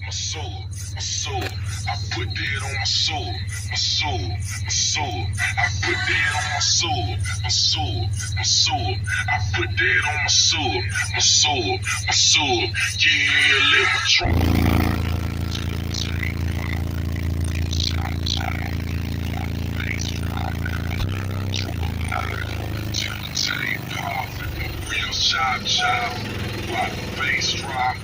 my soul, my soul. I put that on my soul, my soul, my soul. I put that on my soul, my soul, my soul. I put that on my soul, my soul, my soul. Yeah, let my trunk. Real shot, rock bass drop.